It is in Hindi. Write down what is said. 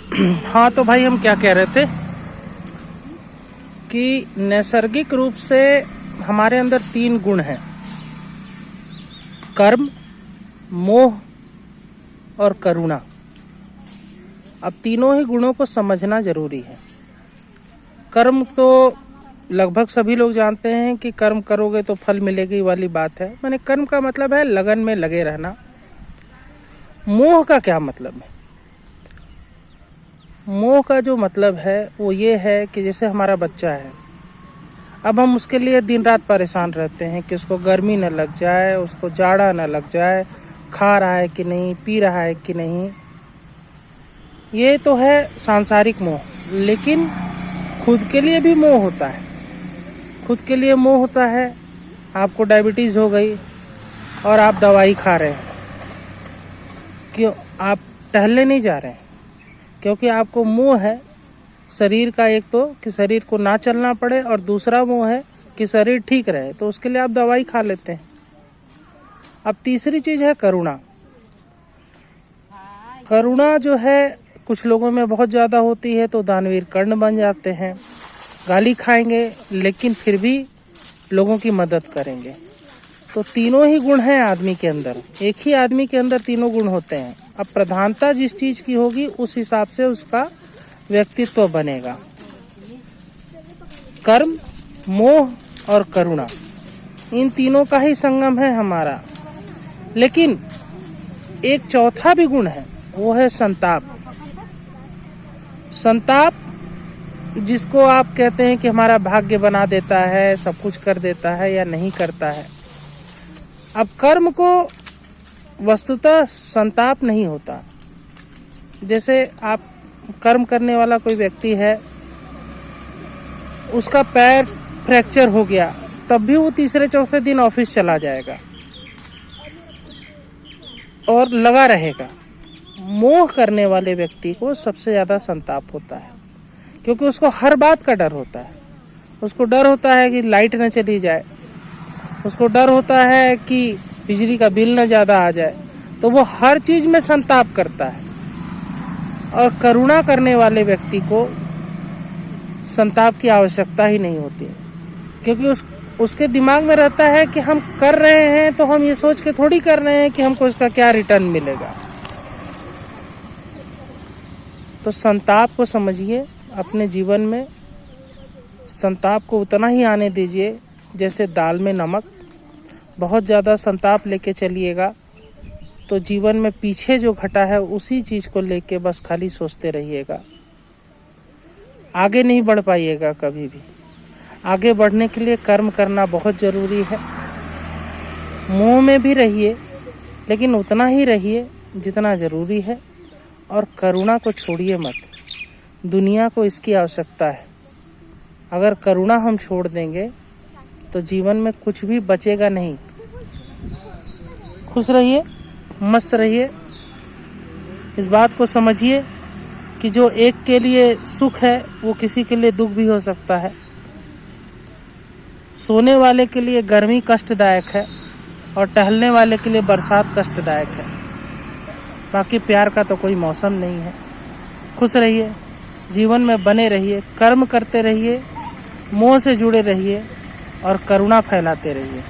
हाँ तो भाई हम क्या कह रहे थे कि नैसर्गिक रूप से हमारे अंदर 3 गुण हैं: कर्म, मोह और करुणा। अब तीनों ही गुणों को समझना जरूरी है। कर्म तो लगभग सभी लोग जानते हैं कि कर्म करोगे तो फल मिलेगी वाली बात है। माने कर्म का मतलब है लगन में लगे रहना। मोह का क्या मतलब है? मोह का जो मतलब है वो ये है कि जैसे हमारा बच्चा है, अब हम उसके लिए दिन रात परेशान रहते हैं कि उसको गर्मी न लग जाए, उसको जाड़ा न लग जाए, खा रहा है कि नहीं, पी रहा है कि नहीं। ये तो है सांसारिक मोह। लेकिन खुद के लिए भी मोह होता है। खुद के लिए मोह होता है। आपको डायबिटीज हो गई और आप दवाई खा रहे हैं, क्यों? आप टहलने नहीं जा रहे हैं क्योंकि आपको मोह है शरीर का। एक तो कि शरीर को ना चलना पड़े, और दूसरा मोह है कि शरीर ठीक रहे, तो उसके लिए आप दवाई खा लेते हैं। अब तीसरी चीज है करुणा। करुणा जो है कुछ लोगों में बहुत ज्यादा होती है तो दानवीर कर्ण बन जाते हैं, गाली खाएंगे लेकिन फिर भी लोगों की मदद करेंगे। तो तीनों ही गुण हैं आदमी के अंदर। एक ही आदमी के अंदर तीनों गुण होते हैं। अब प्रधानता जिस चीज की होगी उस हिसाब से उसका व्यक्तित्व बनेगा। कर्म, मोह और करुणा, इन तीनों का ही संगम है हमारा। लेकिन एक चौथा भी गुण है, वो है संताप। संताप जिसको आप कहते हैं कि हमारा भाग्य बना देता है, सब कुछ कर देता है या नहीं करता है। अब कर्म को वस्तुतः संताप नहीं होता। जैसे आप कर्म करने वाला कोई व्यक्ति है, उसका पैर फ्रैक्चर हो गया, तब भी वो तीसरे चौथे दिन ऑफिस चला जाएगा और लगा रहेगा। मोह करने वाले व्यक्ति को सबसे ज्यादा संताप होता है, क्योंकि उसको हर बात का डर होता है। उसको डर होता है कि लाइट न चली जाए, उसको डर होता है कि बिजली का बिल न ज्यादा आ जाए, तो वो हर चीज में संताप करता है। और करुणा करने वाले व्यक्ति को संताप की आवश्यकता ही नहीं होती, क्योंकि उसके दिमाग में रहता है कि हम कर रहे हैं तो हम ये सोच के थोड़ी कर रहे हैं कि हमको इसका क्या रिटर्न मिलेगा। तो संताप को समझिए अपने जीवन में। संताप को उतना ही आने दीजिए जैसे दाल में नमक। बहुत ज़्यादा संताप लेके चलिएगा तो जीवन में पीछे जो घटा है उसी चीज़ को लेके बस खाली सोचते रहिएगा। आगे नहीं बढ़ पाइएगा कभी भी। आगे बढ़ने के लिए कर्म करना बहुत ज़रूरी है। मोह में भी रहिए, लेकिन उतना ही रहिए जितना ज़रूरी है। और करुणा को छोड़िए मत। दुनिया को इसकी आवश्यकता है। अगर करुणा हम छोड़ देंगे तो जीवन में कुछ भी बचेगा नहीं। खुश रहिए, मस्त रहिए। इस बात को समझिए कि जो एक के लिए सुख है वो किसी के लिए दुख भी हो सकता है। सोने वाले के लिए गर्मी कष्टदायक है और टहलने वाले के लिए बरसात कष्टदायक है। बाकी प्यार का तो कोई मौसम नहीं है। खुश रहिए, जीवन में बने रहिए, कर्म करते रहिए, मोह से जुड़े रहिए और करुणा फैलाते रहिए।